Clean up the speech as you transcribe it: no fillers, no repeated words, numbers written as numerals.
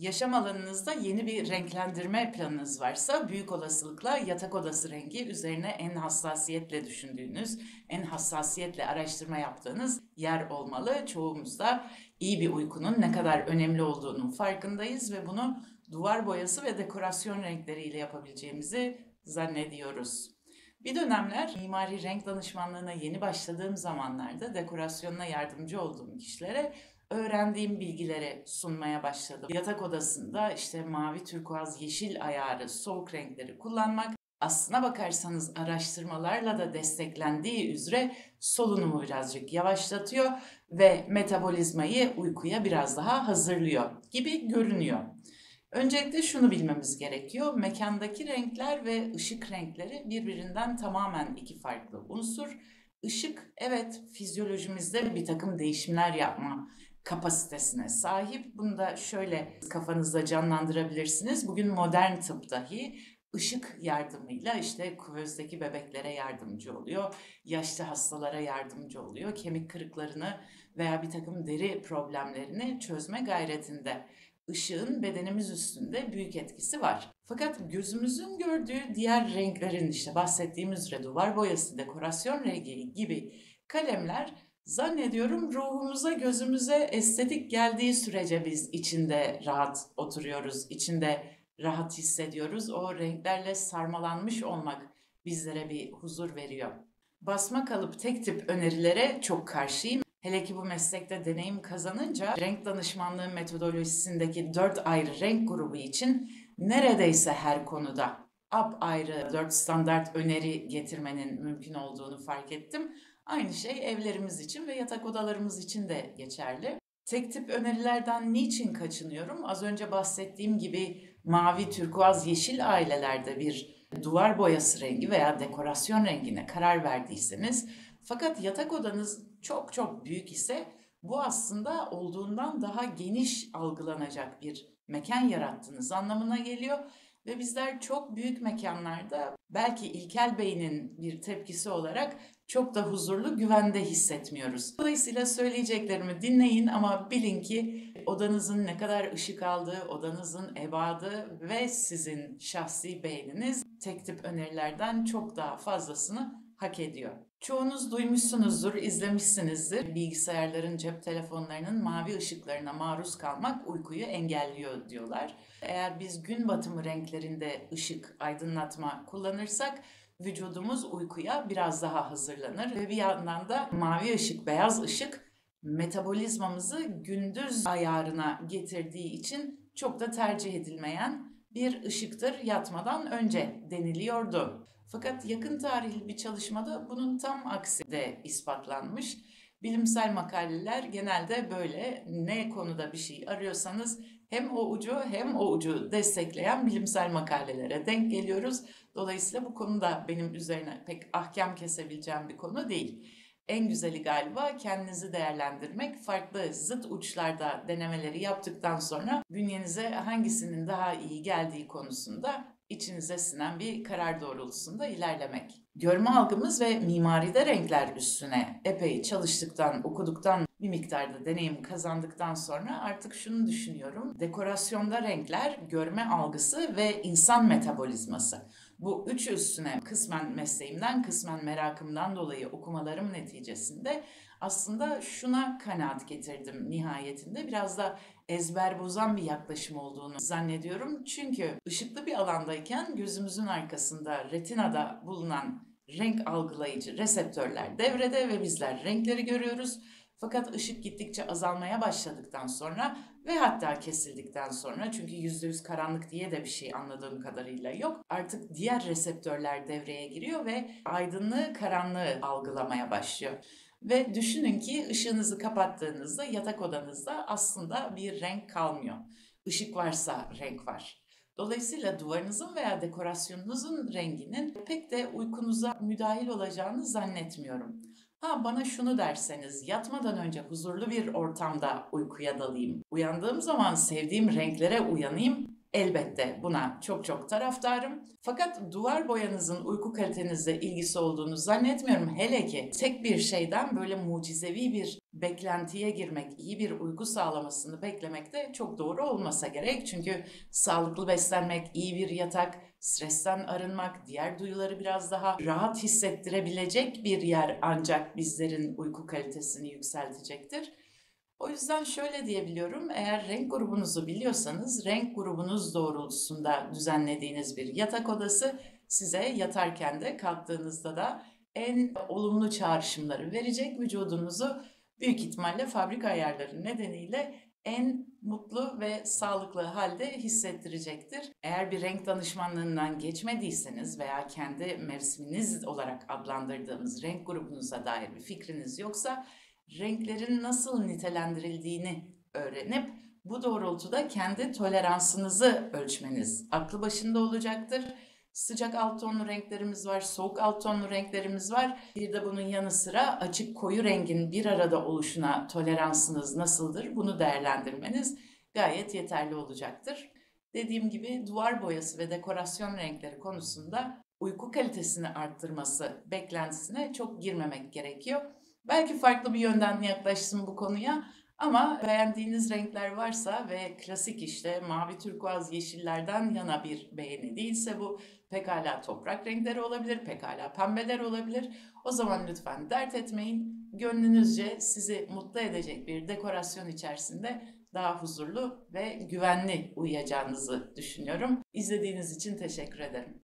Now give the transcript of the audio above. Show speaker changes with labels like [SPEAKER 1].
[SPEAKER 1] Yaşam alanınızda yeni bir renklendirme planınız varsa büyük olasılıkla yatak odası rengi üzerine en hassasiyetle düşündüğünüz, en hassasiyetle araştırma yaptığınız yer olmalı. Çoğumuz da iyi bir uykunun ne kadar önemli olduğunun farkındayız ve bunu duvar boyası ve dekorasyon renkleriyle yapabileceğimizi zannediyoruz. Bir dönemler mimari renk danışmanlığına yeni başladığım zamanlarda dekorasyonuna yardımcı olduğum kişilere öğrendiğim bilgileri sunmaya başladım. Yatak odasında işte mavi, turkuaz, yeşil ayarı, soğuk renkleri kullanmak aslına bakarsanız araştırmalarla da desteklendiği üzere solunumu birazcık yavaşlatıyor ve metabolizmayı uykuya biraz daha hazırlıyor gibi görünüyor. Öncelikle şunu bilmemiz gerekiyor. Mekandaki renkler ve ışık renkleri birbirinden tamamen iki farklı unsur. Işık, evet, fizyolojimizde bir takım değişimler yapma kapasitesine sahip. Bunu da şöyle kafanızda canlandırabilirsiniz. Bugün modern tıp dahi ışık yardımıyla işte küvezdeki bebeklere yardımcı oluyor, yaşlı hastalara yardımcı oluyor, kemik kırıklarını veya bir takım deri problemlerini çözme gayretinde. Işığın bedenimiz üstünde büyük etkisi var. Fakat gözümüzün gördüğü diğer renklerin işte bahsettiğimiz üzere duvar boyası, dekorasyon rengi gibi kalemler zannediyorum ruhumuza, gözümüze estetik geldiği sürece biz içinde rahat oturuyoruz, içinde rahat hissediyoruz. O renklerle sarmalanmış olmak bizlere bir huzur veriyor. Basma kalıp tek tip önerilere çok karşıyım. Hele ki bu meslekte deneyim kazanınca renk danışmanlığı metodolojisindeki 4 ayrı renk grubu için neredeyse her konuda ayrı 4 standart öneri getirmenin mümkün olduğunu fark ettim. Aynı şey evlerimiz için ve yatak odalarımız için de geçerli. Tek tip önerilerden niçin kaçınıyorum? Az önce bahsettiğim gibi mavi, turkuaz, yeşil ailelerde bir duvar boyası rengi veya dekorasyon rengine karar verdiyseniz fakat yatak odanız çok çok büyük ise bu aslında olduğundan daha geniş algılanacak bir mekan yarattığınız anlamına geliyor. Ve bizler çok büyük mekanlarda belki ilkel beynin bir tepkisi olarak çok da huzurlu, güvende hissetmiyoruz. Dolayısıyla söyleyeceklerimi dinleyin ama bilin ki odanızın ne kadar ışık aldığı, odanızın ebadı ve sizin şahsi beyniniz tek tip önerilerden çok daha fazlasını hak ediyor. Çoğunuz duymuşsunuzdur, izlemişsinizdir. Bilgisayarların, cep telefonlarının mavi ışıklarına maruz kalmak uykuyu engelliyor diyorlar. Eğer biz gün batımı renklerinde ışık, aydınlatma kullanırsak vücudumuz uykuya biraz daha hazırlanır ve bir yandan da mavi ışık, beyaz ışık metabolizmamızı gündüz ayarına getirdiği için çok da tercih edilmeyen bir ışıktır yatmadan önce deniliyordu. Fakat yakın tarihli bir çalışmada bunun tam aksi de ispatlanmış. Bilimsel makaleler genelde böyle ne konuda bir şey arıyorsanız hem o ucu hem o ucu destekleyen bilimsel makalelere denk geliyoruz. Dolayısıyla bu konuda benim üzerine pek ahkam kesebileceğim bir konu değil. En güzeli galiba kendinizi değerlendirmek, farklı zıt uçlarda denemeleri yaptıktan sonra bünyenize hangisinin daha iyi geldiği konusunda içinize sinen bir karar doğrultusunda ilerlemek. Görme algımız ve mimaride renkler üstüne epey çalıştıktan, okuduktan, bir miktarda deneyim kazandıktan sonra artık şunu düşünüyorum. Dekorasyonda renkler, görme algısı ve insan metabolizması. Bu üçü üstüne kısmen mesleğimden, kısmen merakımdan dolayı okumalarım neticesinde aslında şuna kanaat getirdim nihayetinde. Biraz da ezber bozan bir yaklaşım olduğunu zannediyorum. Çünkü ışıklı bir alandayken gözümüzün arkasında retinada bulunan renk algılayıcı reseptörler devrede ve bizler renkleri görüyoruz. Fakat ışık gittikçe azalmaya başladıktan sonra ve hatta kesildikten sonra çünkü %100 karanlık diye de bir şey anladığım kadarıyla yok. Artık diğer reseptörler devreye giriyor ve aydınlığı karanlığı algılamaya başlıyor. Ve düşünün ki ışığınızı kapattığınızda yatak odanızda aslında bir renk kalmıyor. Işık varsa renk var. Dolayısıyla duvarınızın veya dekorasyonunuzun renginin pek de uykunuza müdahil olacağını zannetmiyorum. Bana şunu derseniz, yatmadan önce huzurlu bir ortamda uykuya dalayım. Uyandığım zaman sevdiğim renklere uyanayım. Elbette buna çok çok taraftarım. Fakat duvar boyanızın uyku kalitenizle ilgisi olduğunu zannetmiyorum. Hele ki tek bir şeyden böyle mucizevi bir beklentiye girmek, iyi bir uyku sağlamasını beklemek de çok doğru olmasa gerek. Çünkü sağlıklı beslenmek, iyi bir yatak, stresten arınmak, diğer duyuları biraz daha rahat hissettirebilecek bir yer ancak bizlerin uyku kalitesini yükseltecektir. O yüzden şöyle diyebiliyorum, eğer renk grubunuzu biliyorsanız renk grubunuz doğrultusunda düzenlediğiniz bir yatak odası size yatarken de kalktığınızda da en olumlu çağrışımları verecek, vücudunuzu büyük ihtimalle fabrika ayarları nedeniyle en mutlu ve sağlıklı halde hissettirecektir. Eğer bir renk danışmanlığından geçmediyseniz veya kendi mevsiminiz olarak adlandırdığımız renk grubunuza dair bir fikriniz yoksa renklerin nasıl nitelendirildiğini öğrenip bu doğrultuda kendi toleransınızı ölçmeniz aklı başında olacaktır. Sıcak alt tonlu renklerimiz var, soğuk alt tonlu renklerimiz var. Bir de bunun yanı sıra açık koyu rengin bir arada oluşuna toleransınız nasıldır? Bunu değerlendirmeniz gayet yeterli olacaktır. Dediğim gibi duvar boyası ve dekorasyon renkleri konusunda uyku kalitesini arttırması beklentisine çok girmemek gerekiyor. Belki farklı bir yönden yaklaştım bu konuya ama beğendiğiniz renkler varsa ve klasik işte mavi turkuaz yeşillerden yana bir beğeni değilse bu pekala toprak renkleri olabilir, pekala pembeler olabilir. O zaman lütfen dert etmeyin. Gönlünüzce sizi mutlu edecek bir dekorasyon içerisinde daha huzurlu ve güvenli uyuyacağınızı düşünüyorum. İzlediğiniz için teşekkür ederim.